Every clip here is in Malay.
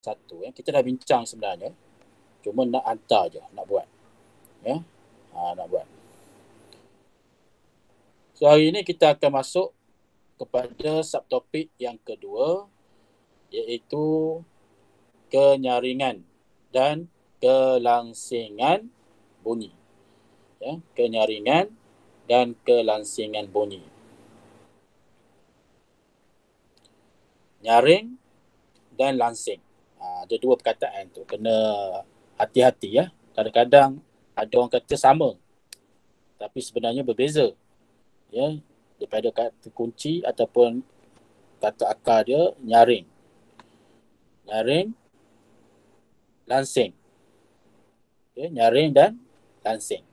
satu. Kita dah bincang sebenarnya. Cuma nak hantar je, nak buat. Nak buat. So hari ini kita akan masuk kepada subtopik yang kedua, iaitu kenyaringan dan kelangsingan bunyi. Kenyaringan dan kelangsingan bunyi. Nyaring dan langsing. Ada dua perkataan tu. Kena hati-hati ya. Kadang-kadang ada orang kata sama, tapi sebenarnya berbeza. Daripada kata kunci ataupun kata akar dia nyaring. Nyaring, langsing. Nyaring dan langsing.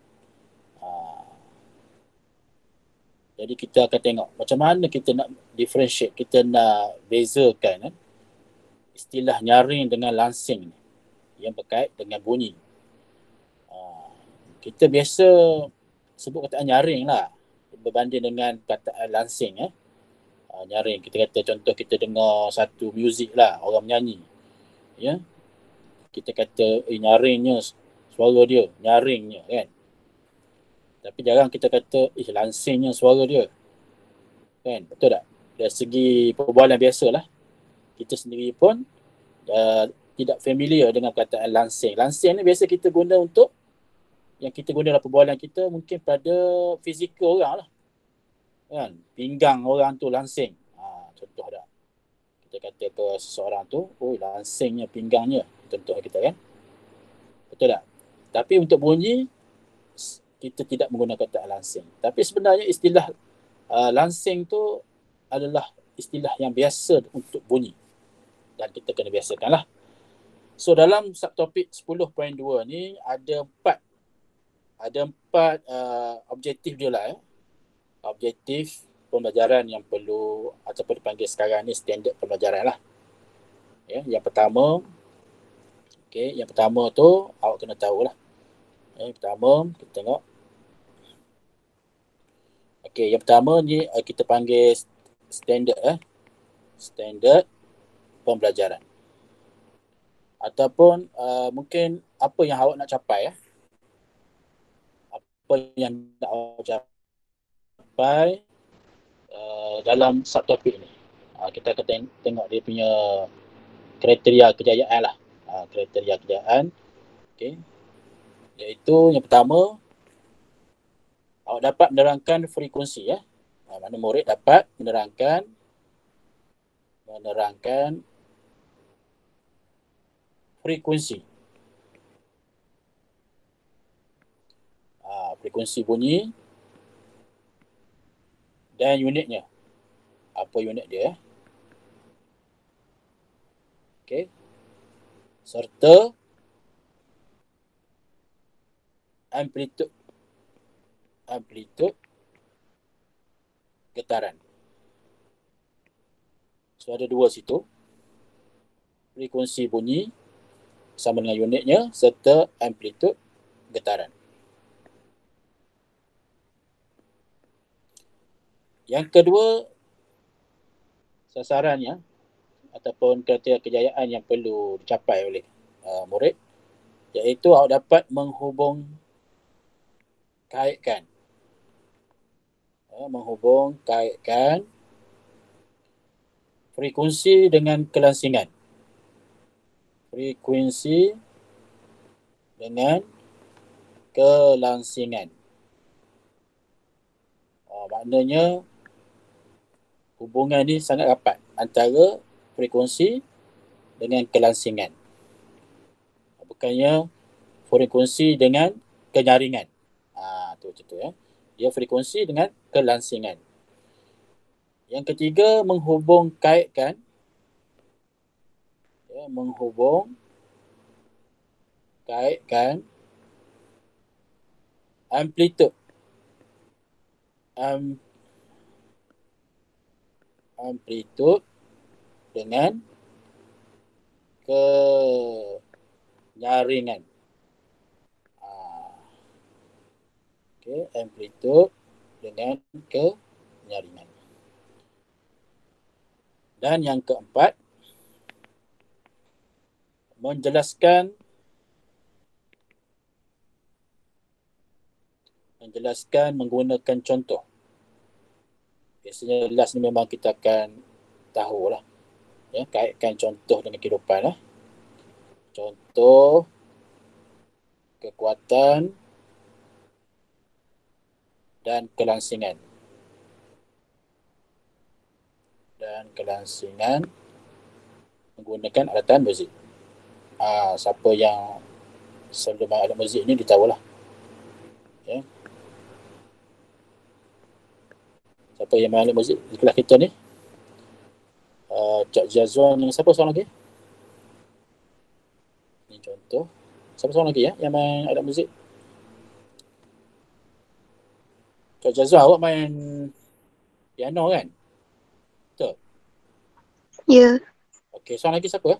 Jadi kita akan tengok macam mana kita nak differentiate, kita nak bezakan istilah nyaring dengan langsing yang berkait dengan bunyi. Kita biasa sebut kataan nyaring lah berbanding dengan kataan langsing. Nyaring, kita kata contoh kita dengar satu muzik lah, orang menyanyi. Kita kata nyaringnya suara dia, nyaringnya kan. Tapi jarang kita kata langsingnya suara dia. Kan? Betul tak? Dari segi perbualan biasalah. Kita sendiri pun tidak familiar dengan perkataan langsing. Langsing ni biasa kita guna untuk yang kita guna dalam perbualan kita mungkin pada fizikal orang lah. Kan? Pinggang orang tu langsing. Contoh dah. Kita kata ke seseorang tu, langsingnya pinggangnya. Contoh kita kan. Betul tak? Tapi untuk bunyi, kita tidak menggunakan kata langsing. Tapi sebenarnya istilah langsing tu adalah istilah yang biasa untuk bunyi. Dan kita kena biasakan lah. So dalam subtopik 10.2 ni ada empat objektif dia lah. Objektif pembelajaran yang perlu ataupun dipanggil sekarang ni standard pembelajaran lah. Yang pertama tu awak kena tahulah. Yang pertama kita tengok. Yang pertama ni kita panggil standard standard pembelajaran. Ataupun mungkin apa yang awak nak capai. Apa yang nak awak capai dalam subtopik ni. Kita akan tengok dia punya kriteria kejayaan lah. Kriteria kejayaan. Iaitu yang pertama, awak dapat menerangkan frekuensi. Mana murid dapat menerangkan frekuensi. Frekuensi bunyi dan unitnya. Apa unit dia? Serta amplitude getaran. So ada dua situ. Frekuensi bunyi sama dengan unitnya serta amplitude getaran. Yang kedua, sasarannya ataupun kriteria kejayaan yang perlu dicapai oleh murid, iaitu awak dapat menghubung-kaitkan frekuensi dengan kelangsingan. Frekuensi dengan kelangsingan. Maknanya hubungan ni sangat rapat antara frekuensi dengan kelangsingan. Bukannya frekuensi dengan kenyaringan. Dia frekuensi dengan kelangsingan. Yang ketiga, menghubung-kaitkan amplitude dengan kenyaringan. Amplitude dengan kenyaringan. Dan yang keempat, menjelaskan menggunakan contoh. Biasanya last ni memang kita akan tahulah. Ya, kaitkan contoh dengan kehidupan lah. Contoh kekuatan dan kelangsingan. Menggunakan alatan muzik. Siapa yang selalu main alat muzik ni dia tahulah. Ya. Siapa yang main alat muzik di kelas kita ni? Cik Jazwan dengan siapa seorang lagi? Ini contoh. Siapa seorang lagi ya yang main alat muzik? Cik Jazwan, awak main piano kan? Betul? Ya. Okey, seorang lagi siapa?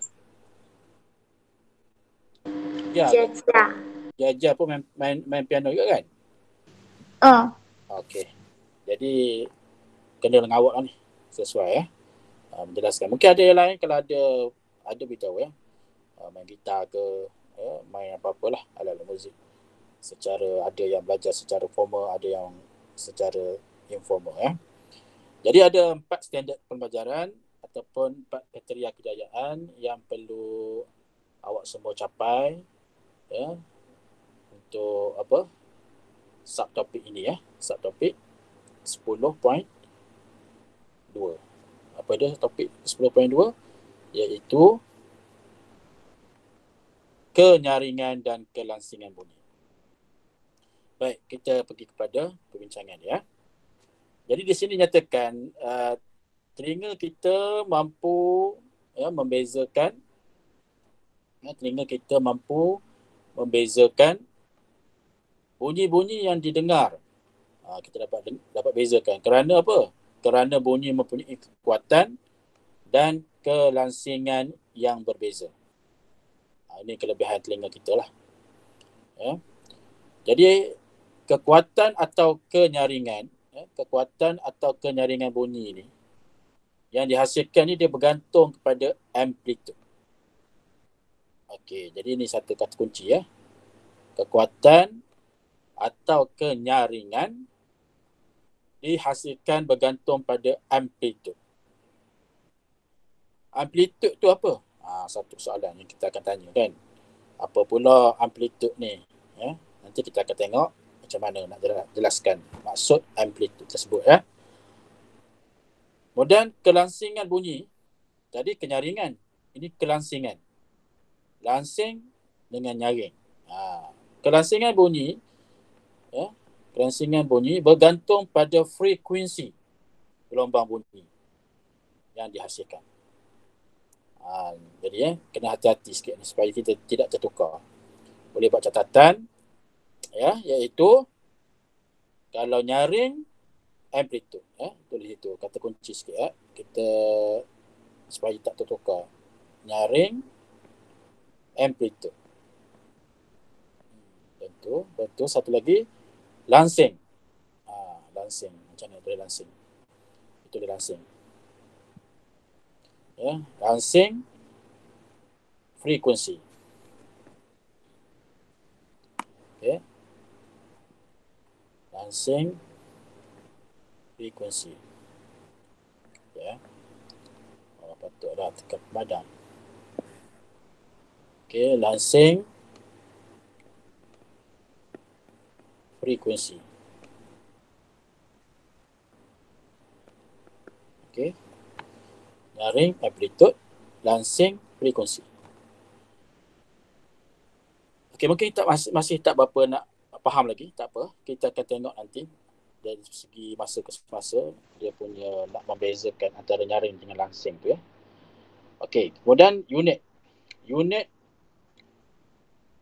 Ya. Jaja pun main piano juga kan? Okey. Jadi kena dengan awak lah ni. Sesuai ya. Menjelaskan. Mungkin ada yang lain kalau ada beritahu ya. Main gitar ke, main apa-apalah alat-alat muzik. Secara ada yang belajar secara formal, ada yang secara informal ya. Jadi ada 4 standard pembelajaran ataupun 4 kriteria kejayaan yang perlu awak semua capai ya untuk apa? Subtopik ini ya. Subtopik 10.2. Apa dia topik 10.2? Iaitu kenyaringan dan kelangsingan bunyi. Baik, kita pergi kepada perbincangan ya. Jadi di sini nyatakan telinga kita mampu membezakan bunyi-bunyi yang didengar. Kita dapat bezakan. Kerana apa? Kerana bunyi mempunyai kekuatan dan kelangsingan yang berbeza. Ini kelebihan telinga kita lah. Ya. Jadi kekuatan atau kenyaringan bunyi ini yang dihasilkan ni dia bergantung kepada amplitude. Okey, jadi ini satu kata kunci ya. Kekuatan atau kenyaringan dihasilkan bergantung pada amplitude. Amplitude tu apa? Satu soalan yang kita akan tanya kan. Apa pula amplitude ni? Ya? Nanti kita akan tengok macam mana nak jelaskan maksud amplitude tersebut ya. Kemudian kelangsingan bunyi. Tadi kenyaringan. Ini kelangsingan. Langsing dengan nyaring. Kelangsingan bunyi bergantung pada frekuensi gelombang bunyi yang dihasilkan. Jadi kena hati-hati sikit ni supaya kita tidak tertukar. Boleh buat catatan ya, iaitu kalau nyaring amplitude tulis itu kata kunci sikit ya. Kita supaya tak tertukar. Nyaring amplitude. Betul. Satu lagi langsing. Langsing. Macam mana tulis langsing? Itu dia langsing. Ya, langsing frekuensi. Okey. Langsing frekuensi. Ya. Patutlah tekan pemadam. Okey, langsing frekuensi. Okey. Nyaring amplitude, langsing frekuensi. Okey, mungkin kita masih tak berapa nak faham lagi, tak apa. Kita akan tengok nanti dari segi masa ke masa dia punya nak membezakan antara nyaring dengan langsing tu ya. Okey, kemudian unit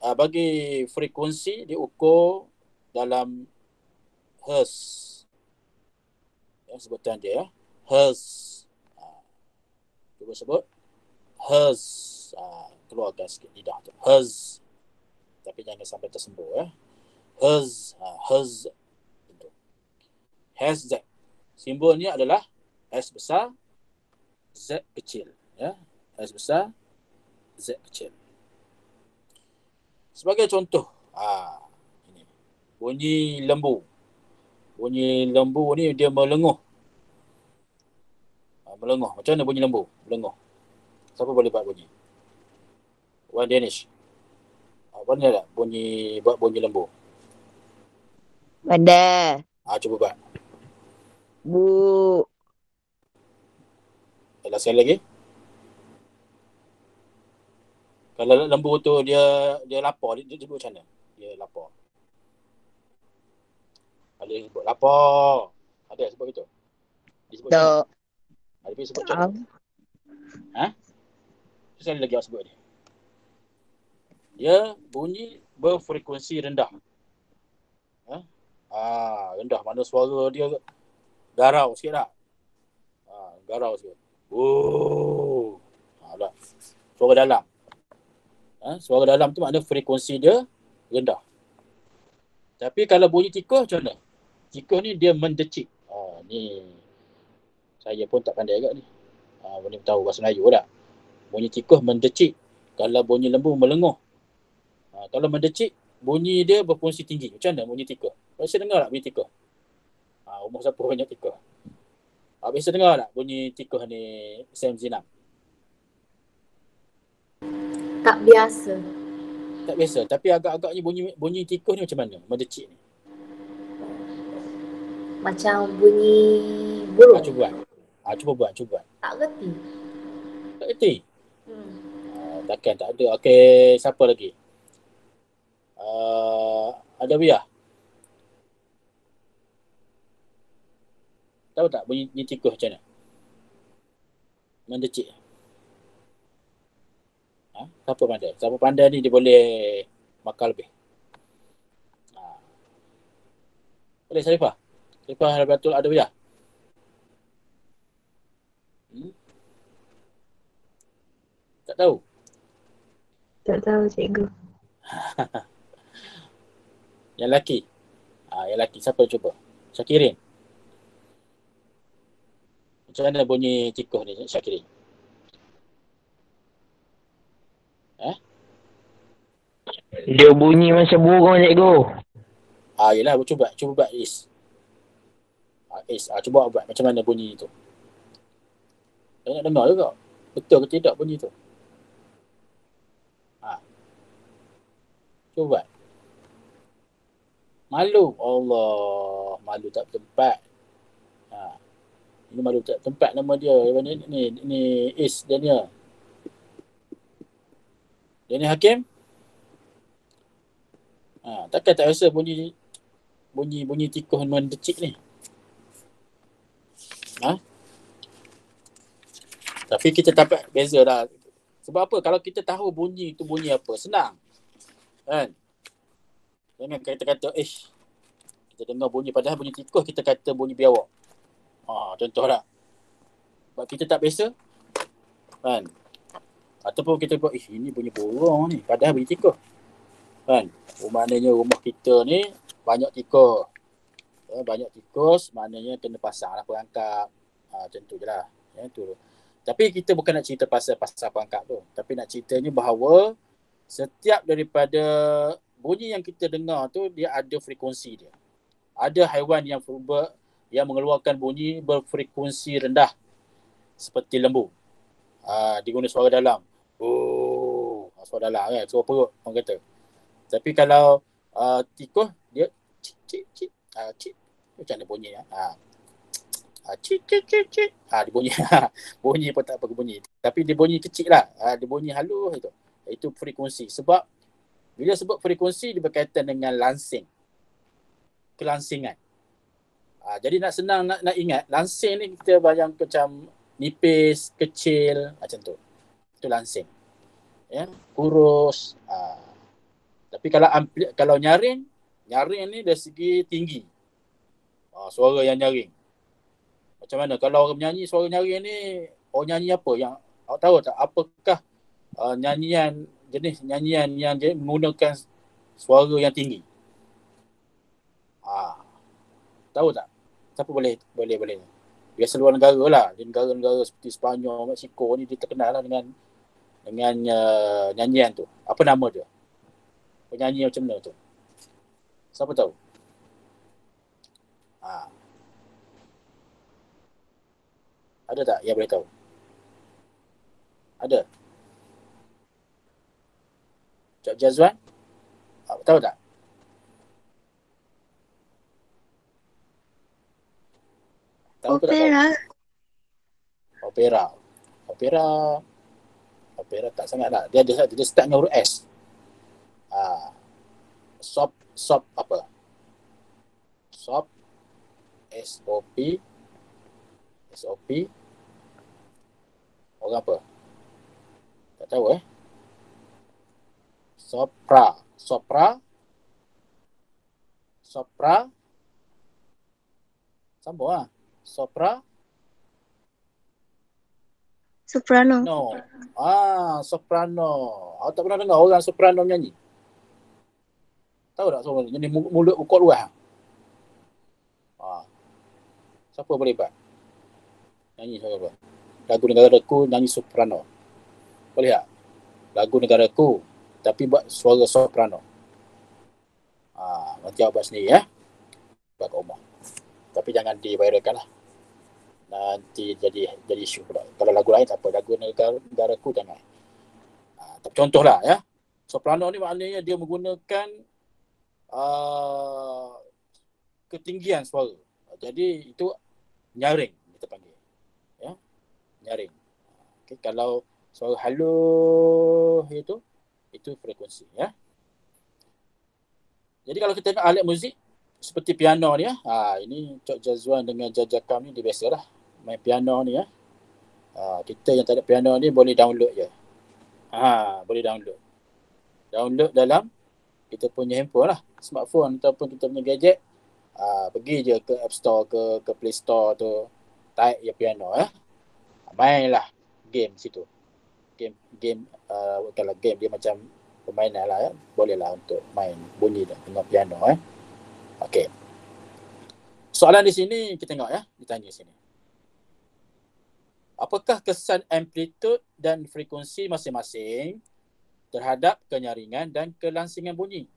bagi frekuensi diukur dalam hertz. Ya, sebutan dia ya. Hertz. Cuba sebut hertz. Keluarkan sikit lidah tu. Hertz. Tapi jangan sampai tersembur ya. Hertz. Hertz. Hertz Z. Simbolnya adalah S besar, Z kecil. Ya. S besar, Z kecil. Sebagai contoh, ini. Bunyi lembu. Bunyi lembu ni dia melenguh. Melenguh. Macam mana bunyi lembu? Melenguh. Siapa boleh buat bunyi? Wan Danish. Boleh tak buat bunyi lembu? Pada. Cuba buat. Bu. Sekali lagi. Kalau lembu tu dia lapar, dia sebut macam mana? Dia lapar. Ada yang sebut lapar. Ada yang sebut itu? Dia sebut macam mana? Ada yang sebut macam mana? Sekali lagi awak sebut dia. Dia bunyi berfrekuensi rendah. Rendah. Mana suara dia garau sikit tak? Garau sikit. Oh. Lah. Suara dalam. Suara dalam tu makna frekuensi dia rendah. Tapi kalau bunyi tikus macam mana? Tikus ni dia mendecik. Ni saya pun tak pandai agak ni. Boleh tahu bahasa Melayu tak? Bunyi tikus mendecik. Kalau bunyi lembu melenguh. Kalau mendecik, bunyi dia berfungsi tinggi. Macam mana bunyi tikus? Biasa dengar tak bunyi tikus? Umur siapa banyak tikus? Biasa dengar tak bunyi tikus ni, Sam Zinam? Tak biasa. Tak biasa. Tapi agak-agaknya bunyi tikus ni macam mana? Mendecik ni. Macam bunyi burung. Cuba buat. Tak reti. Tak reti? Takkan tak ada. Okey, siapa lagi? Ada Wiyah. Tahu tak bunyi tikus macam mana? Mendecik. Siapa pandai ni dia boleh makan lebih. Boleh Sarifah? Sarifah betul ada Wiyah? Tak tahu? Tak tahu cikgu. Yang lelaki? Yang lelaki siapa cuba? Syakirin. Macam mana bunyi tikus ni Syakirin? Dia bunyi macam burung cikgu. Yelah, cuba buat Is. Cuba buat macam mana bunyi tu. Saya nak dengar juga. Betul ke tidak bunyi tu? Cuba buat. Malu. Allah. Malu tak tempat. Ini malu tak tempat nama dia. Ni Is Daniel. Daniel Hakim. Takkan tak rasa bunyi tikus mendecik ni. Tapi kita dapat beza dah. Sebab apa? Kalau kita tahu bunyi tu bunyi apa, senang. Kan? Jangan kita kata, kita dengar bunyi, padahal bunyi tikus kita kata bunyi biawak. Contoh tak? Sebab kita tak biasa. Kan? Ataupun kita buat, ini bunyi burung ni, padahal bunyi tikus. Kan? Maknanya rumah kita ni banyak tikus. Banyak tikus, maknanya kena pasang lah perangkap. Macam tu je lah. Tapi kita bukan nak cerita pasal perangkap tu. Tapi nak ceritanya bahawa setiap daripada bunyi yang kita dengar tu, dia ada frekuensi dia. Ada haiwan yang mengeluarkan bunyi berfrekuensi rendah. Seperti lembu. Dia guna suara dalam. Suara dalam kan. Suara perut orang kata. Tapi kalau tikus, dia cik. Macam mana bunyinya? Cik. Dia bunyi. Bunyi pun tak apa bunyi. Tapi dia bunyi kecil lah. Dia bunyi halus itu. Itu frekuensi. Sebab bila sebut frekuensi, dia berkaitan dengan lansing. Kelansingan. Jadi nak senang nak ingat, lansing ni kita bayang macam nipis, kecil, macam tu. Itu lansing. Kurus. Tapi kalau nyaring ni dari segi tinggi. Suara yang nyaring. Macam mana? Kalau orang menyanyi suara nyaring ni, orang nyanyi apa? Yang awak tahu tak? Apakah jenis nyanyian yang menggunakan suara yang tinggi? Tahu tak? Siapa boleh? Biasa luar negara lah. Di negara-negara seperti Sepanyol, Mexico ni dia terkenal lah dengan nyanyian tu. Apa nama dia? penyanyi macam mana tu? Siapa tahu? Ada tak yang boleh tahu? Ada? Cik Jazwan? Tahu tak? Tahu ke tak tahu? Opera. Opera tak sangat lah. Dia start dengan huruf S. Sop apa? Sop SOP orang apa? Tak tahu Sopra sambung lah. Sopra Soprano. no. Soprano. Aku tak pernah dengar orang soprano nyanyi. Tahu tak soprano? Nyanyi mulut ukut luar. Siapa boleh buat? Nyanyi siapa? Lagu negaraku nyanyi soprano. Boleh tak? Lagu negaraku tapi buat suara soprano. Nanti awak buat sendiri buat kat rumah. Tapi jangan di-viralkan lah. Nanti jadi isu pula. Kalau lagu lain tak apa. Lagu negaraku jangan. Contohlah soprano ni maknanya dia menggunakan ketinggian suara. Jadi itu nyaring kita panggil. Nyaring. Okay, kalau suara halus itu frekuensi Jadi kalau kita tengok alat muzik seperti piano ni ini Cok Jazwan dengan Jajakam ni dia biasalah main piano ni kita yang tak ada piano ni boleh download je. Boleh download dalam kita punya handphone lah, smartphone ataupun kita punya gadget. Pergi je ke App Store ke Play Store tu, type je piano mainlah game situ. Game kalau game dia macam permainan lah boleh lah untuk main bunyi dengan piano Okey. Soalan di sini kita tengok ditanya sini. Apakah kesan amplitude dan frekuensi masing-masing terhadap kenyaringan dan kelansingan bunyi?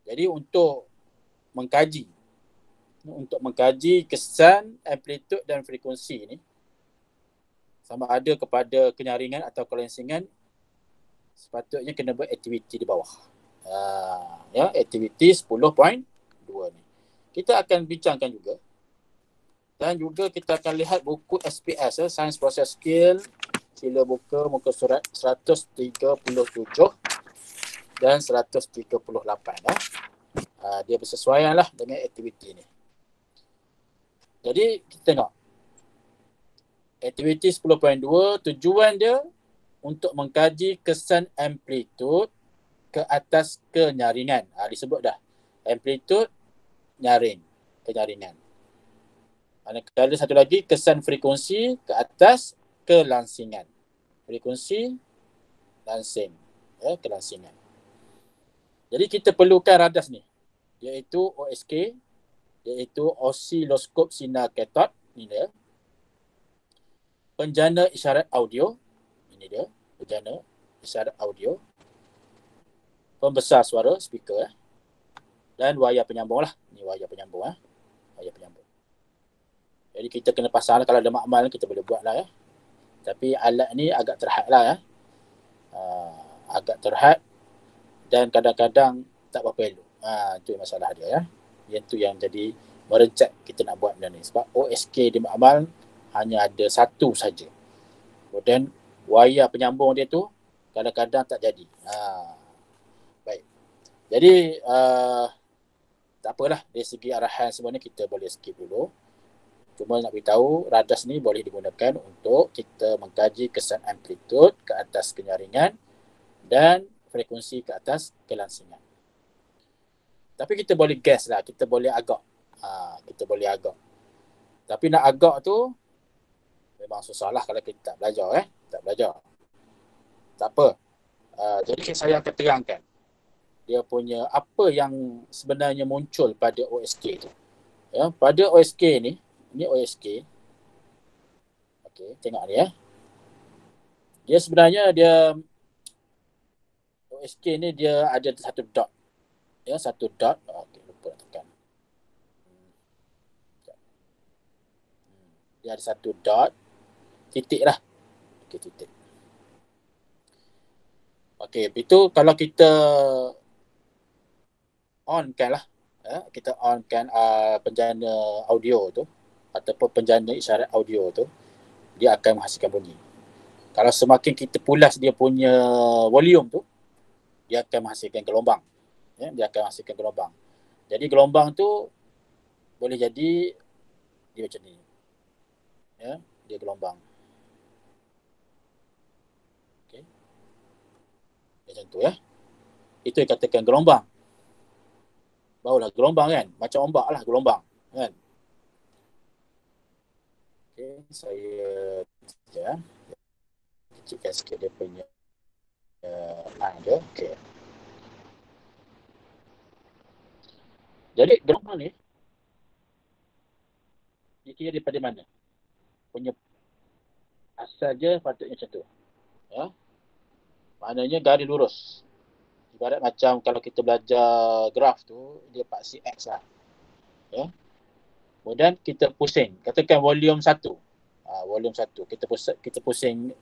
Jadi untuk mengkaji kesan amplitude dan frekuensi ni sama ada kepada kenyaringan atau kelansingan, sepatutnya kena buat aktiviti di bawah. Aktiviti 10.2 ni. Kita akan bincangkan juga. Dan juga kita akan lihat buku SPS Science Process Skill. Sila buka muka surat 137 dan 138 dia bersesuaian lah dengan aktiviti ni. Jadi kita tengok aktiviti 10.2, tujuan dia untuk mengkaji kesan amplitude ke atas kenyaringan. Disebut dah. Amplitude, nyaring, kenyaringan. Ada satu lagi, kesan frekuensi ke atas kelansingan. Frekuensi, lansing. Kelansingan. Jadi kita perlukan radas ni. Iaitu OSK, iaitu osiloskop sinar katod. Ini dia. Penjana isyarat audio. Ini dia. Penjana isyarat audio. Pembesar suara, speaker. Dan wayar penyambung lah. Ini wayar penyambung. Wayar penyambung. Jadi kita kena pasang kalau ada makmal kita boleh buat lah Tapi alat ni agak terhad lah agak terhad dan kadang-kadang tak berapa elok. Itu masalah dia Yang tu yang jadi merencat kita nak buat benda ni. Sebab OSK di makmal hanya ada satu saja. Kemudian wayar penyambung dia tu kadang-kadang tak jadi. Baik. Jadi tak apalah, dari segi arahan sebenarnya kita boleh skip dulu. Cuma nak beritahu, radas ni boleh digunakan untuk kita mengkaji kesan amplitude ke atas kenyaringan dan frekuensi ke atas kelansingan. Tapi kita boleh guess lah, kita boleh agak. Tapi nak agak tu memang susah lah kalau kita tak belajar. Tak belajar. Tak apa. Jadi saya akan terangkan dia punya apa yang sebenarnya muncul pada OSK tu. Pada OSK ni, ini OSK. Okey, tengok ni Dia sebenarnya SK ni dia ada satu dot. Ya, satu dot. Okey, lupa nak tekan. Dia ada satu dot. Titik lah. Okey, titik. Okey, itu kalau kita on-kan lah. Kita on-kan penjana audio tu ataupun penjana isyarat audio tu, dia akan menghasilkan bunyi. Kalau semakin kita pulas dia punya volume tu, dia akan menghasilkan gelombang. Ya, dia akan menghasilkan gelombang. Jadi gelombang tu boleh jadi dia macam ni. Ya, dia gelombang. Okey. Macam tu ya. Itu dikatakan gelombang. Barulah gelombang kan. Macam ombak lah gelombang. Kan. Okey, saya ya. Kecilkan sikit dia punya dia. Okey. Jadi gelombang ni dia kira daripada mana? Punya asal je patutnya macam tu. Ya. Maknanya garis lurus. Ibarat macam kalau kita belajar graf tu, dia paksi X lah. Ya. Kemudian kita pusing. Katakan volume 1. Volume 1. Kita pusing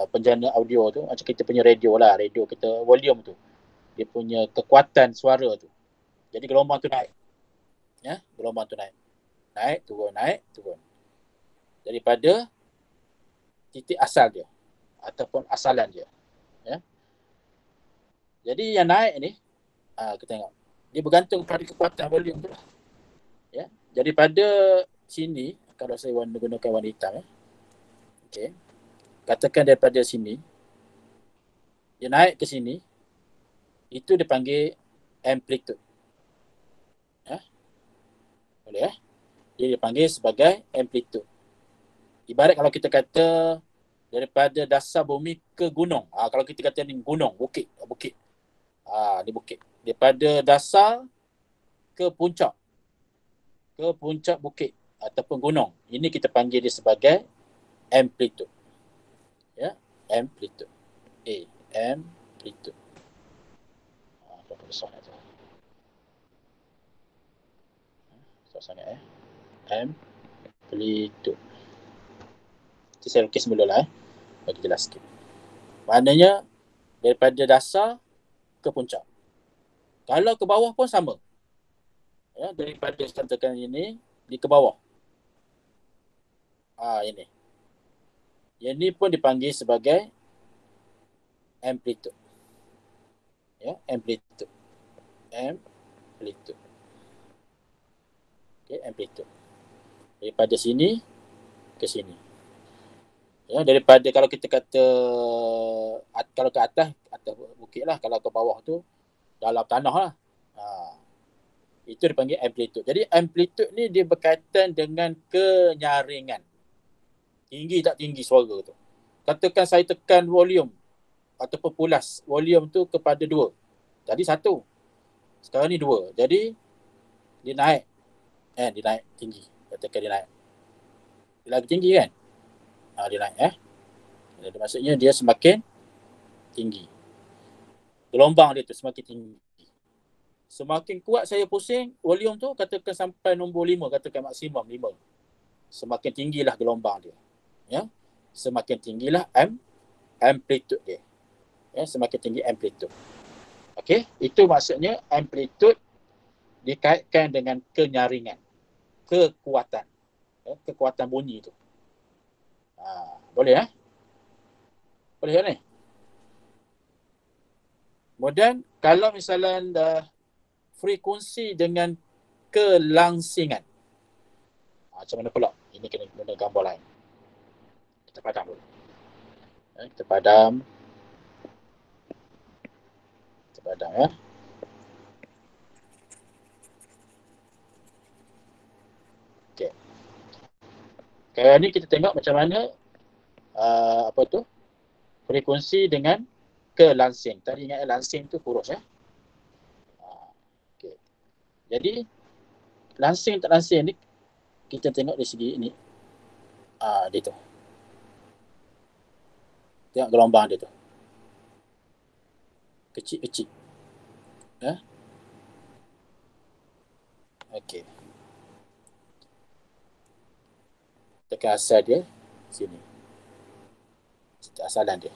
penjana audio tu. Macam kita punya radio lah. Radio kita volume tu. Dia punya kekuatan suara tu. Jadi gelombang tu naik. Ya, gelombang tu naik. Naik, turun. Daripada titik asal dia. Ataupun asalan dia. Ya. Jadi yang naik ni, kita tengok. Dia bergantung pada kekuatan volume tu lah. Ya. Daripada sini, kalau saya gunakan warna hitam. Okay. Katakan daripada sini, dia naik ke sini, itu dipanggil amplitude. Ya. Boleh ya? Dia dipanggil sebagai amplitude. Ibarat kalau kita kata daripada dasar bumi ke gunung. Kalau kita kata ni gunung, bukit. Ni bukit. Daripada dasar ke puncak bukit ataupun gunung. Ini kita panggil dia sebagai amplitude. Ya, amplitude. Amplitude. Berapa besar tu? Besar sangat Amplitude. Nanti saya lukis mula lah bagi jelas sikit. Maknanya daripada dasar ke puncak. Kalau ke bawah pun sama. Ya, daripada katakan ini di ke bawah. Ini. Yang ni pun dipanggil sebagai amplitude. Ya, amplitude. Okey, amplitude. Daripada sini ke sini. Ya, daripada kalau kita kata kalau ke atas bukit lah, kalau ke bawah tu dalam tanah lah. Itu dipanggil amplitude. Jadi amplitude ni dia berkaitan dengan kenyaringan. Tinggi tak tinggi suara tu. Katakan saya tekan volume ataupun pulas volume tu kepada 2. Tadi 1. Sekarang ni 2. Jadi dia naik. Dia naik tinggi. Katakan dia naik. Dia lagi tinggi kan? Dia naik Jadi maksudnya dia semakin tinggi. Gelombang dia tu semakin tinggi. Semakin kuat saya pusing volume tu, katakan sampai nombor 5, katakan maksimum 5. Semakin tinggilah gelombang dia. Ya. Semakin tinggilah amplitude dia. Ya, semakin tinggi amplitude. Okey, itu maksudnya amplitude dikaitkan dengan kenyaringan, kekuatan. Ya, kekuatan bunyi tu. Boleh Boleh kan ni? Kemudian kalau misalnya frekuensi dengan kelangsingan. Macam mana pula? Ini kena guna gambar lain. Kita padam dulu. Kita padam ya. Okey. Sekarang ni kita tengok macam mana frekuensi dengan kelangsing. Tadi ingat langsing tu kurus ya. Jadi langsing tak langsing ni kita tengok dari segi ini. Dia tu. Tengok gelombang dia tu. Kecil-kecil. Ya. Okey. Tekan asal dia sini. Asalan dia.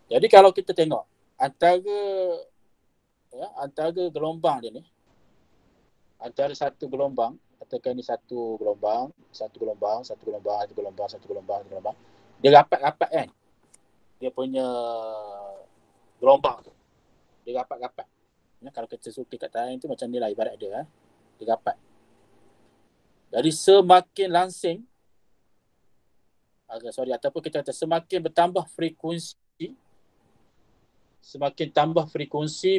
Jadi kalau kita tengok antara gelombang dia ni, antara satu gelombang, katakan ni satu gelombang, dia rapat-rapat kan. Dia punya gelombang tu. Dia rapat-rapat. Ya, kalau kita suka kat tangan tu macam ni lah ibarat dia. Dia rapat. Jadi semakin langsing, ataupun kita kata semakin bertambah frekuensi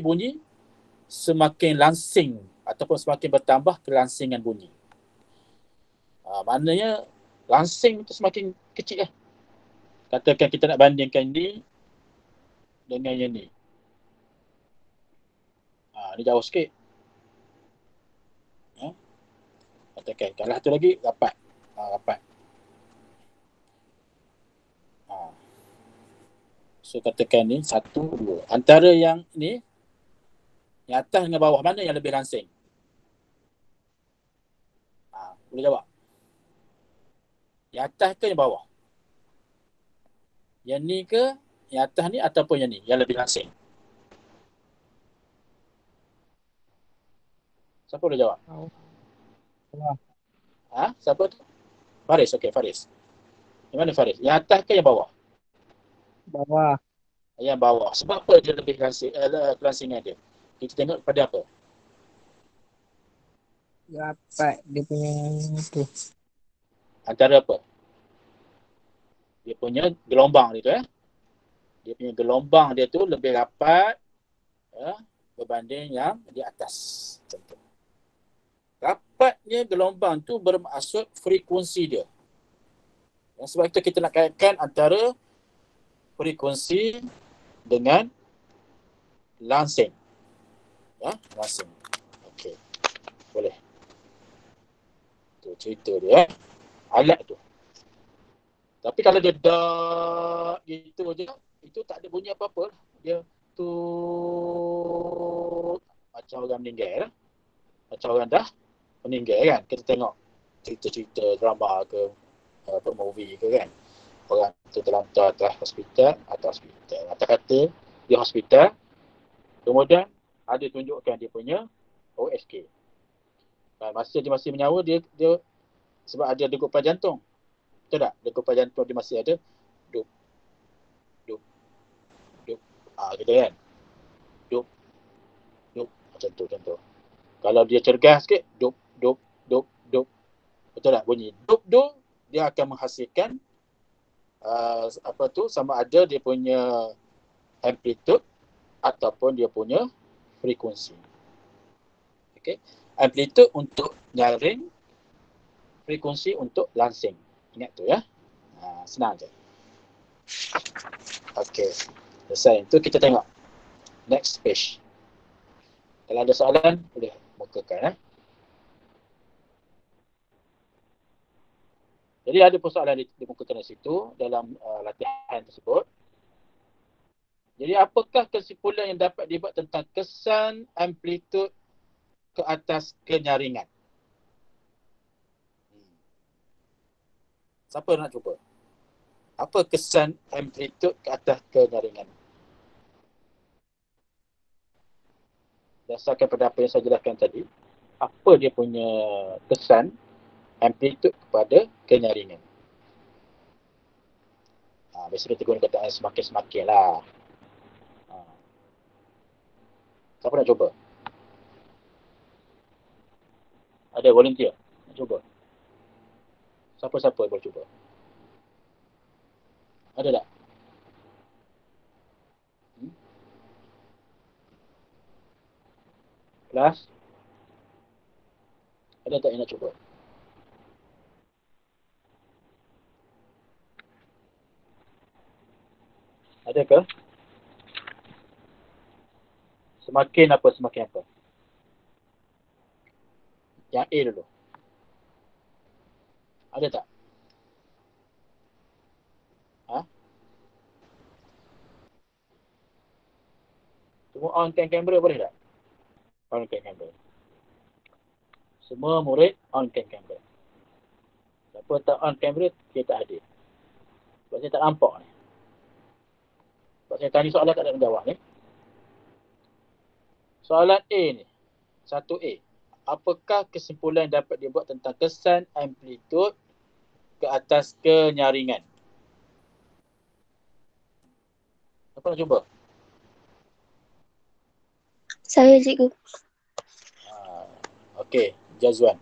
bunyi, semakin langsing ataupun semakin bertambah kelangsingan bunyi. Maknanya langsing itu semakin kecil lah. Katakan kita nak bandingkan ni dengan yang ni. Ni jauh sikit. Katakan kalau satu lagi rapat. Rapat. So katakan ni 1, 2. Antara yang ni, yang atas dengan bawah, mana yang lebih langsing? Boleh jawab? Yang atas ke yang bawah? Yang ni ke, yang atas ni ataupun yang ni, yang lebih langsing? Siapa boleh jawab? Siapa tu? Faris, okey Faris. Yang mana Faris? Yang atas ke yang bawah? Bawah. Yang bawah. Sebab apa dia lebih kelangsingan dia? Kita tengok pada apa? Rapat dia punya tu. Antara apa? Dia punya gelombang dia tu Dia punya gelombang dia tu lebih rapat berbanding yang di atas. Contoh. Rapatnya gelombang tu bermaksud frekuensi dia. Sebab itu kita nak kaitkan antara frekuensi dengan langsing. Langsing. Okey. Boleh. Tu cerita dia. Alat tu. Tapi kalau dia dak gitu je, itu tak ada bunyi apa-apa. Dia tu macam orang meninggal lah. Macam orang dah meninggal kan. Kita tengok cerita-cerita drama ke movie ke kan. Orang tu terlantar atas hospital. Atas kata dia hospital. Kemudian ada tunjukkan dia punya OSK. Masa dia masih menyawa, dia sebab ada degupan jantung. Betul tak? Degupan jantung dia masih ada. Dup. Gitu kan. Dup. Macam tu. Kalau dia cergas sikit, dup. Betul tak? Bunyi dup, dia akan menghasilkan sama ada dia punya amplitude ataupun dia punya frekuensi. Okay. Amplitude untuk nyaring, frekuensi untuk langsing. Ingat tu ya. Senang je. Okey. Selesai. Itu kita tengok. Next page. Kalau ada soalan, boleh bukakan. Jadi ada persoalan dimukakan di situ dalam latihan tersebut. Jadi apakah kesimpulan yang dapat dibuat tentang kesan amplitude ke atas kenyaringan? Siapa nak cuba? Apa kesan amplitude ke atas kenyaringan? Berdasarkan pada apa yang saya jelaskan tadi, apa dia punya kesan amplitude kepada kenyaringan? Biasanya kita guna kataan semakin-semakin lah. Siapa nak cuba? Ada volunteer nak cuba? Siapa-siapa boleh cuba? Ada tak? Kelas? Ada tak yang nak cuba? Ada ke? Semakin apa? Yang A dulu. Ada tak? Semua on-cam kamera boleh tak? On-cam kamera. Semua murid on-cam kamera. Siapa tak on kamera, dia tak hadir. Sebab saya tak nampak ni. Sebab saya tanya soalan tak ada jawab ni. Soalan A ni. 1A. Apakah kesimpulan yang dapat dibuat tentang kesan amplitude ke atas kenyaringan? Siapa nak cuba? Saya cikgu. Okey, Jazwan.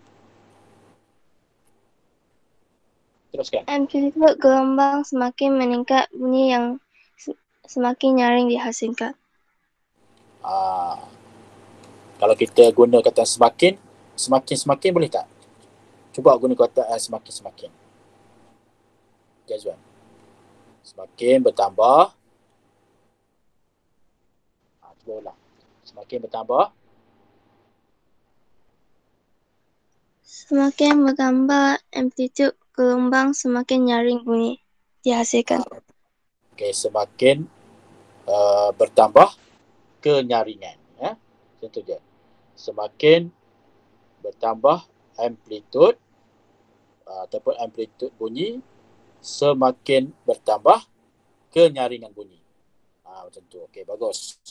Teruskan. Amplitude gelombang semakin meningkat, bunyi yang semakin nyaring dihasilkan. Kalau kita guna kata semakin boleh tak? Cuba guna kata semakin. Jazwan. Semakin bertambah. Cuba ulang. Semakin bertambah. Semakin bertambah amplitude gelombang, semakin nyaring bunyi dihasilkan. Okey, semakin bertambah kenyaringan. Ya? Contoh je. Semakin bertambah amplitude ataupun amplitude bunyi, semakin bertambah kenyaringan bunyi. Macam tu. Okey, bagus.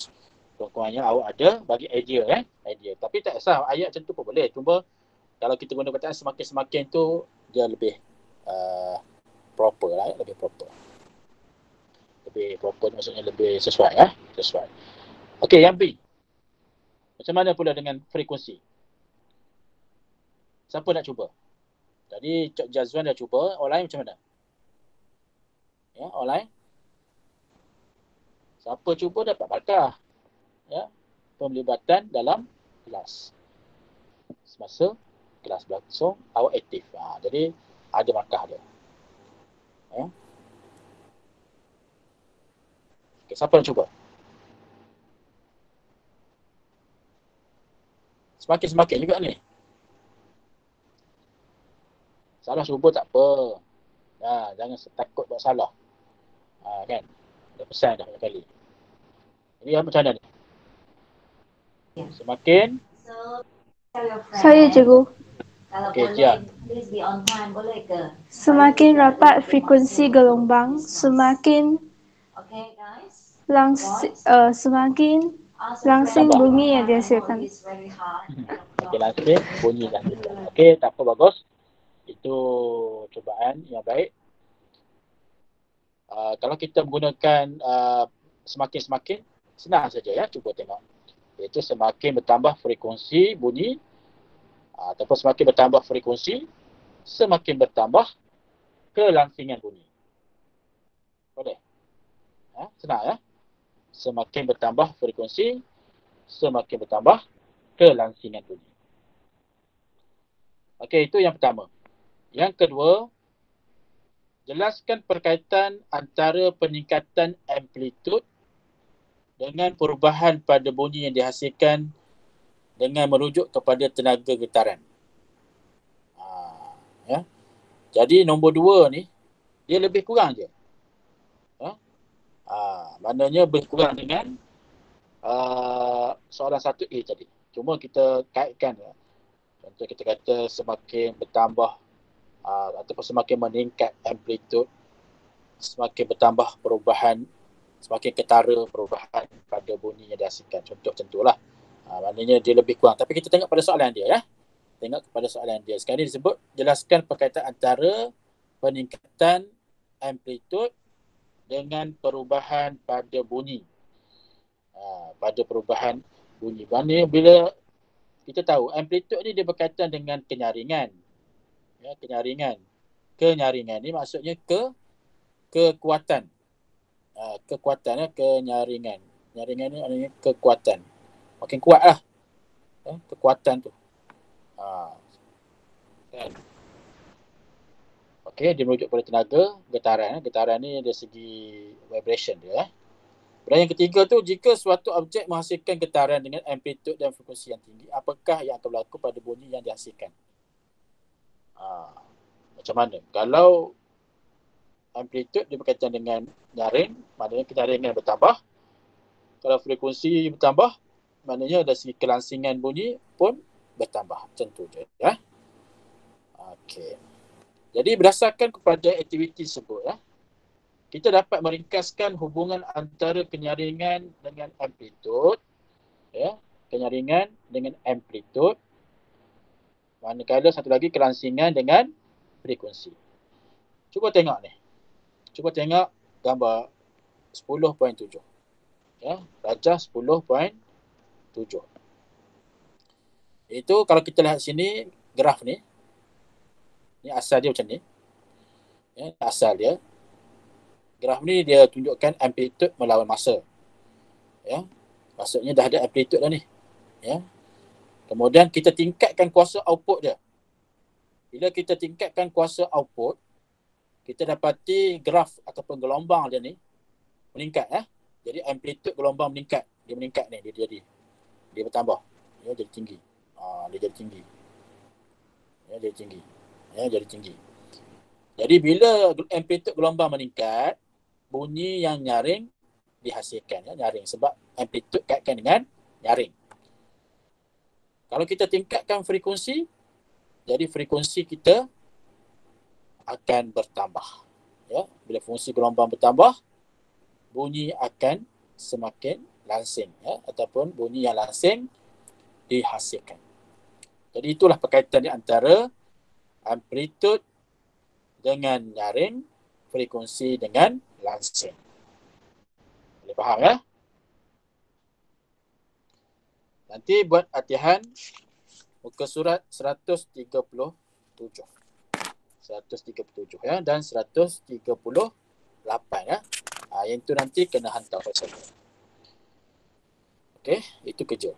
Kurang-kurangnya awak ada bagi idea. Idea. Tapi tak kisah, ayat macam tu pun boleh. Cuma kalau kita guna perkataan semakin-semakin tu, dia lebih proper lah. Lebih proper. Lebih proper maksudnya lebih sesuai. Sesuai. Okey, yang B. Macam mana pula dengan frekuensi? Siapa nak cuba? Tadi Cik Jazwan dah cuba. Online macam mana? Ya, online. Siapa cuba dapat markah. Ya, pemlibatan dalam kelas. Semasa kelas berlangsung, awak aktif. Jadi, ada markah dia. Ya. Okay, siapa nak cuba? Semakin-semakin juga ni. Salah cuba tak apa. Jangan takut buat salah. Kan? Dah pesan dah banyak kali. Jadi macam mana ni? Semakin. Saya cikgu. Okey, Jian. Semakin rapat frekuensi gelombang, semakin semakin langsing bunyi yang dihasilkan. Okey, langsing bunyi dihasilkan. Okey, tak apa, bagus. Itu cubaan yang baik. Kalau kita menggunakan semakin-semakin, senang saja ya, cuba tengok. Iaitu semakin bertambah frekuensi bunyi ataupun semakin bertambah frekuensi, semakin bertambah kelangsingan bunyi. Boleh? Senang ya. Semakin bertambah frekuensi, semakin bertambah kelangsingan bunyi. Okey, itu yang pertama. Yang kedua, jelaskan perkaitan antara peningkatan amplitude dengan perubahan pada bunyi yang dihasilkan dengan merujuk kepada tenaga getaran. Ya. Jadi nombor 2 ni, dia lebih kurang je. Maknanya lebih kurang dengan soalan 1A tadi. Cuma kita kaitkan. Contoh kita kata semakin bertambah ataupun semakin meningkat amplitude, semakin bertambah perubahan, semakin ketara perubahan pada bunyi yang dihasilkan. Contoh macam tu lah. Maknanya dia lebih kurang. Tapi kita tengok pada soalan dia ya. Tengok kepada soalan dia. Sekarang ni disebut jelaskan perkaitan antara peningkatan amplitude dengan perubahan pada bunyi. Pada perubahan bunyi. Maknanya bila kita tahu amplitude ni dia berkaitan dengan kenyaringan. Ya, kenyaringan. Kenyaringan ni maksudnya kekuatan. Kekuatan kenyaringan. Nyaringan ni maknanya kekuatan. Makin kuat lah. Kekuatan tu. Kan? Okey, dia merujuk pada tenaga getaran. Getaran ni dari segi vibration dia. Dan yang ketiga tu, jika suatu objek menghasilkan getaran dengan amplitude dan frekuensi yang tinggi, apakah yang akan berlaku pada bunyi yang dihasilkan? Macam mana? Kalau amplitude dia berkaitan dengan nyaring, maknanya kenyaringan bertambah. Kalau frekuensi bertambah, maknanya dari segi kelangsingan bunyi pun bertambah. Macam tu je. Ya? Okey. Jadi berdasarkan kepada aktiviti tersebut, kita dapat meringkaskan hubungan antara kenyaringan dengan amplitud, ya, kenyaringan dengan amplitud, manakala satu lagi kelangsingan dengan frekuensi. Cuba tengok ni. Cuba tengok gambar 10.7. Ya, darjah 10.7. Itu kalau kita lihat sini, graf ni. Ni asal dia macam ni. Ya, asal dia. Graf ni dia tunjukkan amplitud melawan masa. Ya. Maksudnya dah ada amplitud dah ni. Ya. Kemudian kita tingkatkan kuasa output dia. Bila kita tingkatkan kuasa output, kita dapati graf ataupun gelombang dia ni meningkat. Jadi amplitud gelombang meningkat. Dia meningkat ni. Dia bertambah. Ya, jadi tinggi. Dia jadi tinggi. Ya, jadi tinggi. Ya, jadi tinggi. Jadi bila amplitud gelombang meningkat, bunyi yang nyaring dihasilkan. Ya, nyaring. Sebab amplitud kaitkan dengan nyaring. Kalau kita tingkatkan frekuensi, jadi frekuensi kita akan bertambah. Ya, bila frekuensi gelombang bertambah, bunyi akan semakin langsing, ya, ataupun bunyi yang langsing dihasilkan. Jadi itulah perkaitan di antara amplitud dengan nyaring, frekuensi dengan langsing. Boleh faham, ya? Nanti buat latihan muka surat 137. 137, ya, dan 138, ya. Yang tu nanti kena hantar pada saya. Okey, itu kerja.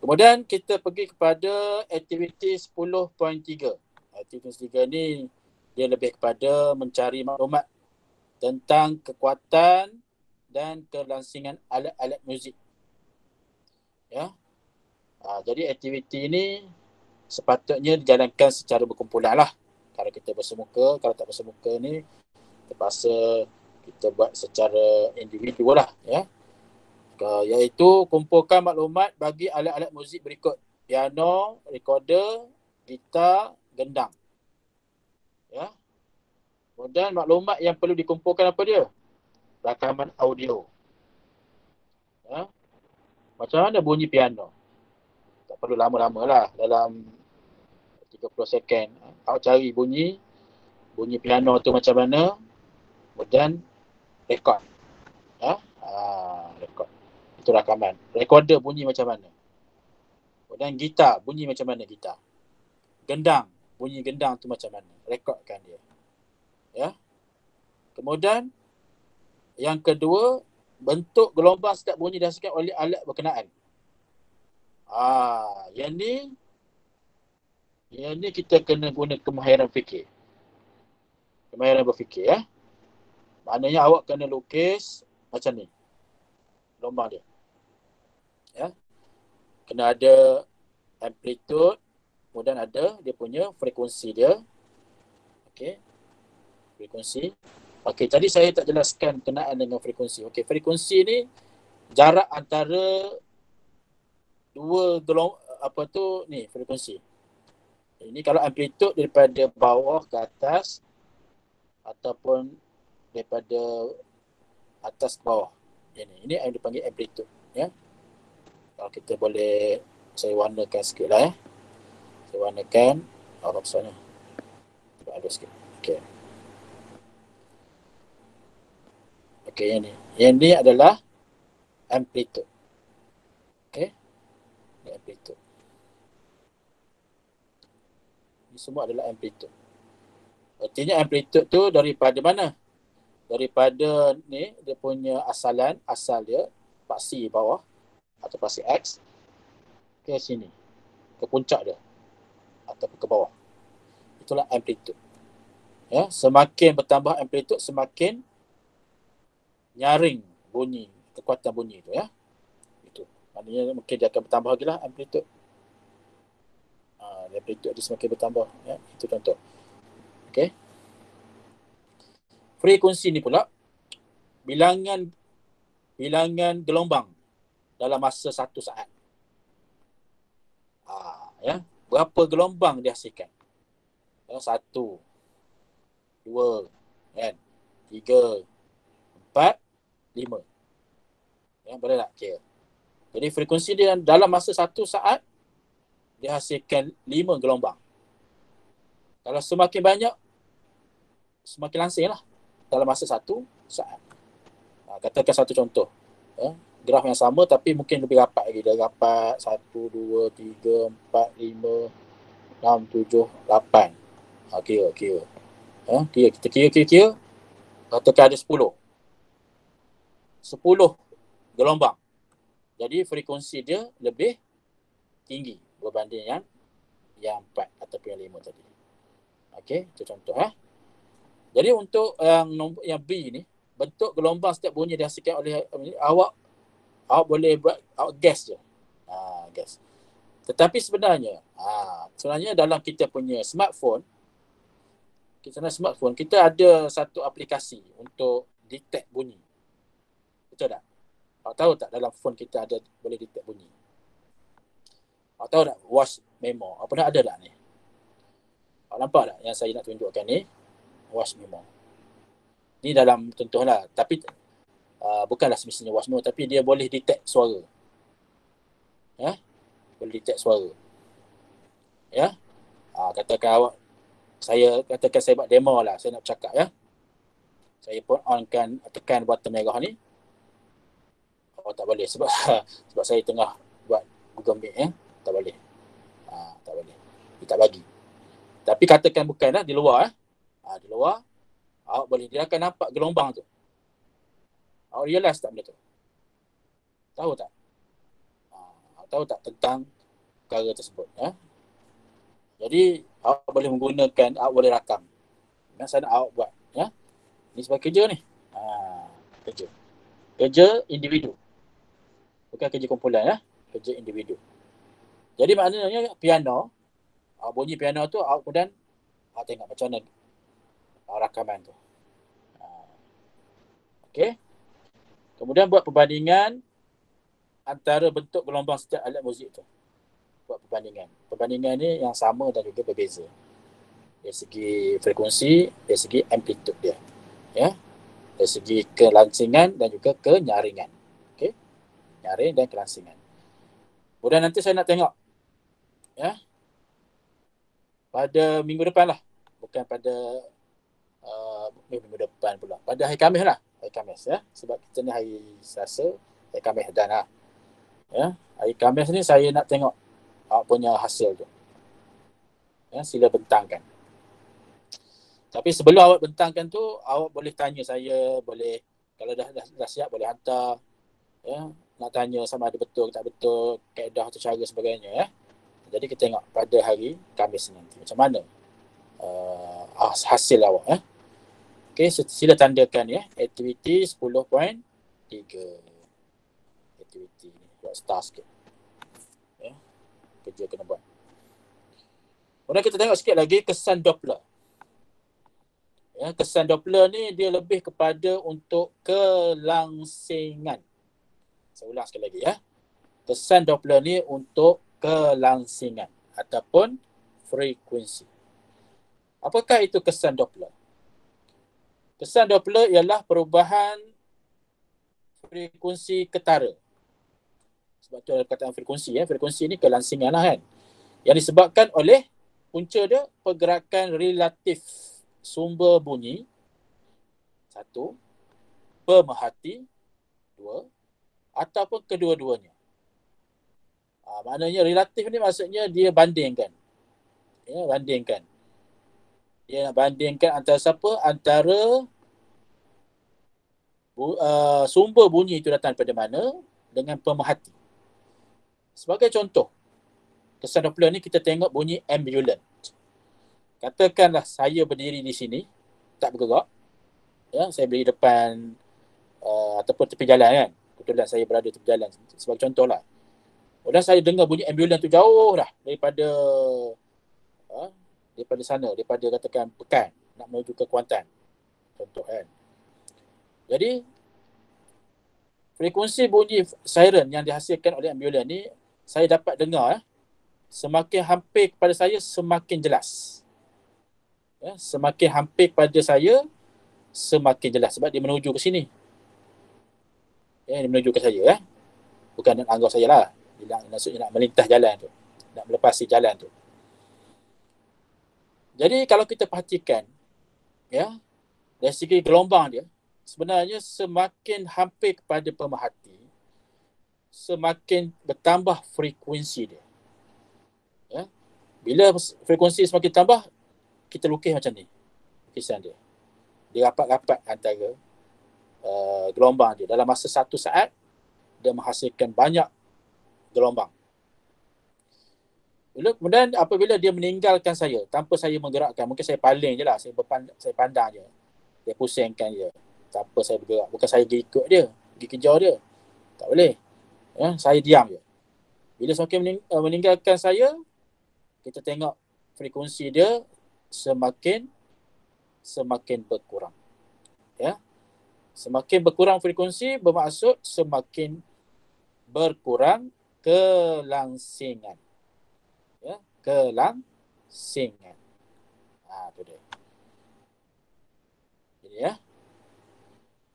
Kemudian kita pergi kepada aktiviti 10.3. Aktiviti 3 ni dia lebih kepada mencari maklumat tentang kekuatan dan kelangsingan alat-alat muzik. Ya. Jadi aktiviti ini sepatutnya dijalankan secara berkumpulan lah. Kalau kita bersemuka, kalau tak bersemuka ni terpaksa kita buat secara individu lah, ya. Iaitu kumpulkan maklumat bagi alat-alat muzik berikut: piano, recorder, gitar, gendang. Ya. Kemudian maklumat yang perlu dikumpulkan apa dia? Rakaman audio. Ya. Macam mana bunyi piano? Tak perlu lama-lama lah, dalam 30 second. Awak cari bunyi piano tu macam mana, kemudian rekod. Ya? Rekod. Itu rakaman. Recorder bunyi macam mana. Kemudian gitar, bunyi macam mana gitar. Gendang, bunyi gendang tu macam mana. Rekodkan dia. Ya. Kemudian yang kedua, bentuk gelombang setiap bunyi dihasilkan oleh alat berkenaan. Yang ni kita kena guna kemahiran fikir. Kemahiran berfikir, ya. Maknanya awak kena lukis macam ni gelombang dia. Ya. Kena ada amplitud, kemudian ada dia punya frekuensi dia. Okey. Frekuensi. Okey, tadi saya tak jelaskan kenaan dengan frekuensi. Okey, frekuensi ni jarak antara dua frekuensi. Ini kalau amplitud daripada bawah ke atas ataupun daripada atas ke bawah. Ini yang dipanggil amplitud, ya. Kalau kita boleh, saya warnakan sikit lah, ya. Saya warnakan. Apa besarnya? Cuba ada sikit. Okey. Okey, yang ni. Yang ni adalah amplitud. Okey. Ini amplitud. Ini semua adalah amplitud. Artinya amplitud tu daripada mana? Daripada ni, dia punya asal dia, paksi bawah atau paksi X ke sini, ke puncak dia ataupun ke bawah. Itulah amplitud. Ya, semakin bertambah amplitud, semakin nyaring bunyi, kekuatan bunyi tu, ya. Itu. Maknanya mungkin dia akan bertambah lagi lah amplitud. Amplitud dia semakin bertambah, ya. Itu contoh. Okey. Frekuensi ni pula bilangan gelombang dalam masa 1 saat. Ya. Berapa gelombang dihasilkan? 1, 2, kan? 3, 4, 5. Ya, boleh tak kira? Jadi frekuensi dia dalam masa 1 saat dihasilkan 5 gelombang. Kalau semakin banyak, semakin langsing lah dalam masa 1 saat. Katakan satu contoh. Graf yang sama tapi mungkin lebih rapat lagi. Dia rapat 1, 2, 3, 4, 5, 6, 7, 8. Kira. Kita kira. Katakan ada 10 gelombang. Jadi frekuensi dia lebih tinggi berbanding yang 4 ataupun yang 5 tadi. Okey, itu contoh. Jadi untuk yang B ni, bentuk gelombang setiap bunyi dihasilkan oleh awak boleh buat guess je. Guess. Tetapi sebenarnya dalam kita punya smartphone, kita ada satu aplikasi untuk detect bunyi. Betul tak? Awak tahu tak dalam phone kita ada boleh detect bunyi? Awak tahu tak watch memo? Apa dah ada tak ni? Awak nampak tak yang saya nak tunjukkan ni? Watch memo. Ni dalam contoh lah. Tapi bukanlah semestinya watch memo, tapi dia boleh detect suara. Boleh detect suara. Ya. Katakan saya buat demo lah. Saya nak bercakap ya. Saya pun tekan button merah ni. Tak boleh sebab saya tengah buat Google Meet ya. Tak boleh. Tak boleh. Dia tak bagi. Tapi katakan bukanlah di luar di luar awak boleh, dia akan nampak gelombang tu. Awak realize tak benda tu? Tahu tak? Tahu tak tentang perkara tersebut ya? Jadi awak boleh menggunakan, awak boleh rakam. Sana awak buat ya. Ni sebagai kerja ni. Kerja individu. Bukan kerja kumpulan ya. Kerja individu. Jadi maknanya piano, bunyi piano tu awak kemudian tengok macam mana rakaman tu. Okey. Kemudian buat perbandingan antara bentuk gelombang setiap alat muzik tu. Buat perbandingan. Perbandingan ni yang sama dan juga berbeza. Dari segi frekuensi, dari segi amplitude dia. Ya. Dari segi kelansingan dan juga kenyaringan. Okey. Nyaring dan kelansingan. Kemudian nanti saya nak tengok ya. Pada minggu depan lah. Bukan pada minggu depan pula. Pada hari Khamis lah. Hari Khamis ya. Sebab kita ni hari Selasa, hari Khamis dan ya. Hari Khamis ni saya nak tengok awak punya hasil tu. Ya, sila bentangkan. Tapi sebelum awak bentangkan tu, awak boleh tanya saya, boleh kalau dah siap boleh hantar ya, nak tanya sama ada betul ke tak betul, kaedah atau cara sebagainya ya. Jadi kita tengok pada hari Khamis nanti macam mana hasil awak ya. Okey, sila tandakan ya aktiviti 10.3. Aktiviti ni buat star sikit. Ya. Kerja kena buat. Kemudian kita tengok sikit lagi kesan Doppler. Ya, kesan Doppler ni dia lebih kepada untuk kelangsingan. Saya ulang sekali lagi ya. Kesan Doppler ni untuk kelangsingan ataupun frekuensi. Apakah itu kesan Doppler? Kesan Doppler ialah perubahan frekuensi ketara. Sebab tu ada perkataan frekuensi ya. Frekuensi ni kelangsingan lah kan. Yang disebabkan oleh punca dia pergerakan relatif sumber bunyi 1, pemerhati 2 ataupun kedua-duanya. Maknanya relatif ni maksudnya dia bandingkan. Ya, bandingkan. Dia nak bandingkan antara siapa? Antara sumber bunyi itu datang daripada mana dengan pemerhati. Sebagai contoh, kesan Doppler ni kita tengok bunyi ambulant. Katakanlah saya berdiri di sini, tak bergerak. Ya, saya berdiri depan ataupun tepi jalan kan. Kebetulan saya berada tepi jalan sebagai contohlah. Kemudian saya dengar bunyi ambulan tu jauh dah daripada sana, daripada katakan Pekan nak menuju ke Kuantan. Contoh kan. Jadi frekuensi bunyi siren yang dihasilkan oleh ambulan ni saya dapat dengar semakin hampir kepada saya semakin jelas. Semakin hampir kepada saya semakin jelas sebab dia menuju ke sini. Dia menuju ke saya. Bukan nak anggap saya lah. Dia maksudnya nak melintas jalan tu. Nak melepasi jalan tu. Jadi kalau kita perhatikan dari segi gelombang dia, sebenarnya semakin hampir kepada pemerhati, semakin bertambah frekuensi dia. Bila frekuensi semakin tambah, kita lukis macam ni. Lukisan dia. Dia rapat-rapat antara gelombang dia. Dalam masa 1 saat, dia menghasilkan banyak gelombang. Kemudian apabila dia meninggalkan saya, tanpa saya menggerakkan, mungkin saya paling je lah, saya pandang je. Dia pusingkan je. Tanpa saya bergerak. Bukan saya pergi ikut dia, pergi kejar dia. Tak boleh. Saya diam je. Bila semakin meninggalkan saya, kita tengok frekuensi dia semakin berkurang. Semakin berkurang frekuensi bermaksud semakin berkurang kelangsingan. Kelangsingan. Tu dia.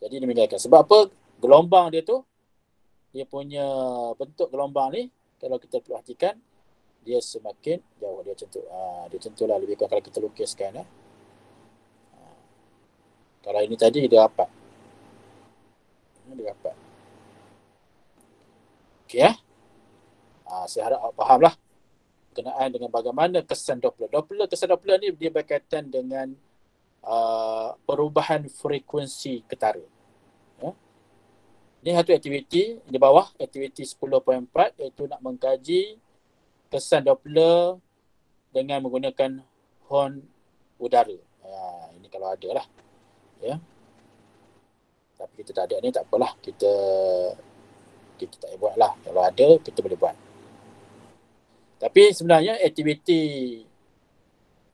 Jadi dia meninggalkan. Sebab apa? Gelombang dia tu, dia punya bentuk gelombang ni, kalau kita perhatikan, dia semakin jauh. Dia macam tu. Dia macam tu lah lebih kurang kalau kita lukiskan. Kalau ini tadi dia rapat. Dia rapat. Okey saya harap awak faham lah berkenaan dengan bagaimana kesan Doppler. Kesan Doppler ni dia berkaitan dengan perubahan frekuensi ketara. Ini satu aktiviti di bawah, aktiviti 10.4 iaitu nak mengkaji kesan Doppler dengan menggunakan horn udara. Ini kalau ada lah. Tapi kita tak ada ni, tak apalah. Kita tak buat lah. Kalau ada, kita boleh buat. Tapi sebenarnya aktiviti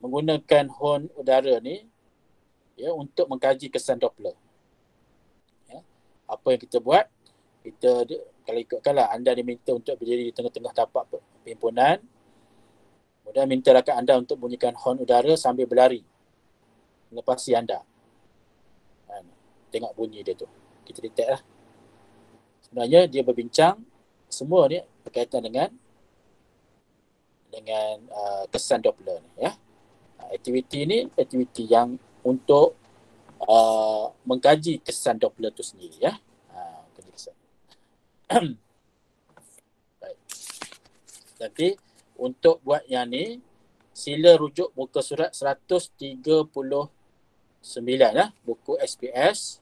menggunakan horn udara ni untuk mengkaji kesan Doppler. Apa yang kita buat, kita kalau ikutkanlah, anda diminta untuk berdiri di tengah-tengah tapak perhimpunan. Kemudian minta rakan anda untuk bunyikan horn udara sambil berlari melepasi anda. Tengok bunyi dia tu. Kita detect lah. Sebenarnya dia berbincang, semua ni berkaitan dengan kesan Doppler ni. Aktiviti ni aktiviti yang untuk mengkaji kesan Doppler tu sendiri. Kaji kesan. Baik. Nanti untuk buat yang ni, sila rujuk muka surat 139 buku SPS.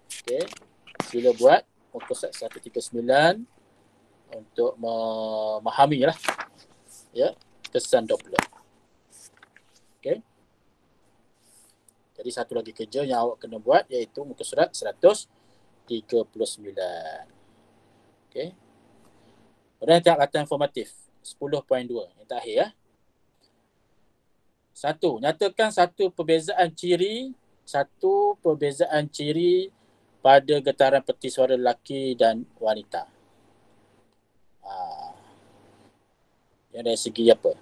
Okey. Sila buat muka surat 139 untuk memahami lah kesan Doppler. Okey. Jadi satu lagi kerja yang awak kena buat iaitu muka surat 139. Okey. Kemudian tengok latihan informatif 10.2 yang terakhir. 1. Nyatakan satu perbezaan ciri pada getaran peti suara lelaki dan wanita. Yang dari segi apa?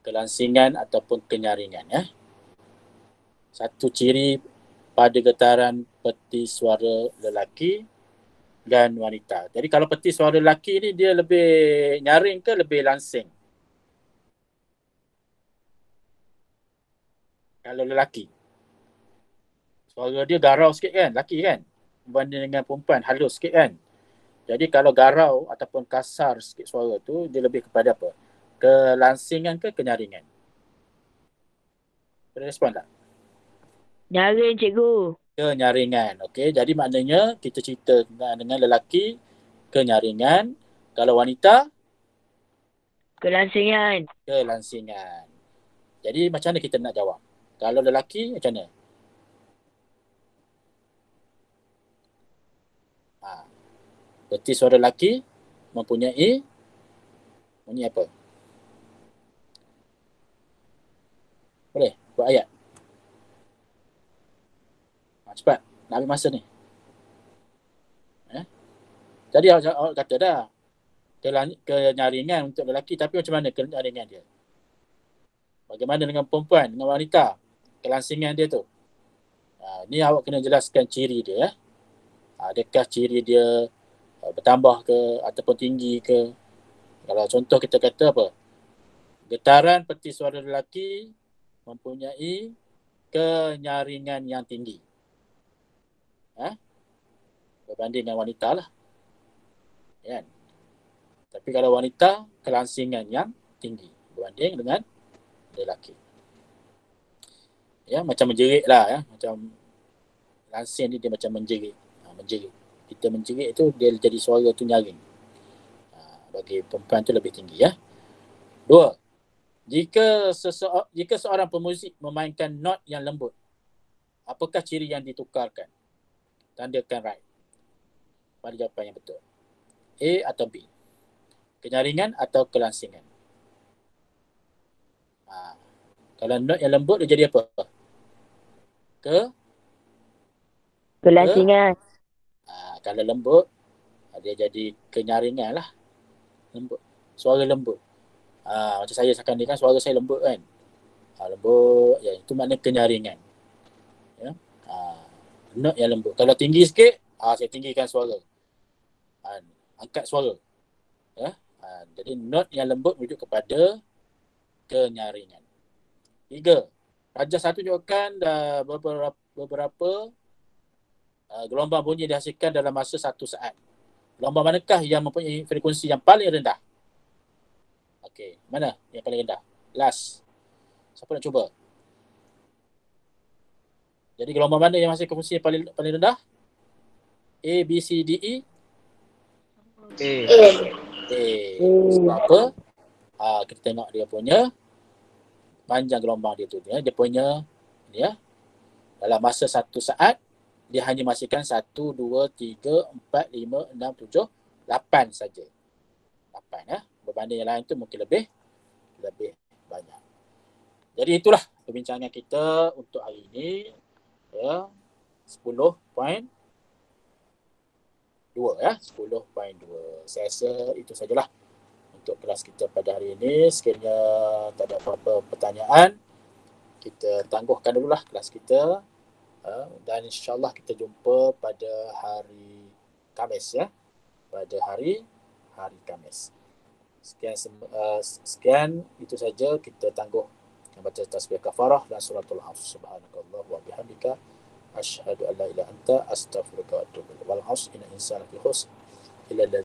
Kelangsingan ataupun kenyaringan. Satu ciri pada getaran peti suara lelaki dan wanita. Jadi kalau peti suara lelaki ni dia lebih nyaring ke lebih langsing? Kalau lelaki, suara dia garau sikit kan, lelaki kan, berbanding dengan perempuan halus sikit kan. Jadi kalau garau ataupun kasar sikit suara tu, dia lebih kepada apa? Kelangsingan ke kenyaringan? Boleh respon tak? Nyaring cikgu. Kenyaringan. Okey, jadi maknanya kita cerita dengan lelaki kenyaringan. Kalau wanita, Kelangsingan. kelangsingan. Jadi macam mana kita nak jawab? Kalau lelaki macam mana? Peti suara lelaki mempunyai bunyi apa? Boleh buat ayat. Cepat, nak ambil masa ni. Tadi awak kata dah, kenyaringan untuk lelaki, tapi macam mana kenyaringan dia? Bagaimana dengan perempuan, dengan wanita? Kelangsingan dia tu. Ni awak kena jelaskan ciri dia. Adakah ciri dia bertambah ke ataupun tinggi ke? Kalau contoh kita kata apa? Getaran peti suara lelaki mempunyai kenyaringan yang tinggi. Berbanding dengan wanita lah. Kan? Tapi kalau wanita, kelangsingan yang tinggi berbanding dengan lelaki. Ya, macam menjerit lah ya. Macam langsing ni dia macam menjerit. Menjerit. Kita menjerit tu dia jadi suara tu nyaring. Bagi perempuan tu lebih tinggi ya. 2. Jika seorang pemuzik memainkan not yang lembut, apakah ciri yang ditukarkan? Tandakan right. Pada jawapan yang betul. A atau B? Kenyaringan atau kelangsingan? Kalau not yang lembut dia jadi apa? Kelangsingan. Kalau lembut dia jadi kenyaringan lah. Lembut. Suara lembut. Macam saya sekarang ni kan suara saya lembut kan. Lembut. Ya, itu makna kenyaringan. Ya. Not yang lembut. Kalau tinggi sikit, saya tinggikan suara. Angkat suara. Ya. Jadi not yang lembut merujuk kepada kenyaringan. 3. Rajah satu tunjukkan beberapa gelombang bunyi dihasilkan dalam masa 1 saat. Gelombang manakah yang mempunyai frekuensi yang paling rendah? Okey, mana yang paling rendah? Last. Siapa nak cuba? Jadi gelombang mana yang masih frekuensi yang paling rendah? A, B, C, D, E? Sebab apa? Kita tengok dia punya panjang gelombang dia tu. Dia punya dalam masa 1 saat dia hanya menghasilkan 1, 2, 3, 4, 5, 6, 7, 8 saja. 8 ya. Berbanding yang lain tu mungkin lebih banyak. Jadi itulah perbincangan kita untuk hari ini. Ya. 10.2 ya. 10.2. Saya rasa itu sajalah untuk kelas kita pada hari ini. Sekiranya tak ada apa-apa pertanyaan, kita tangguhkan dululah kelas kita. Dan insyaAllah kita jumpa pada hari Khamis ya. Pada hari Khamis. Sekian itu saja, kita tangguh membaca tasbih kafarah dan suratul Asr. Subhanakallah wa bihamdika asyhadu an la ilaha illa anta astaghfiruka wa atubu ilaik. Wal 'asr innal insana lafi khusr illa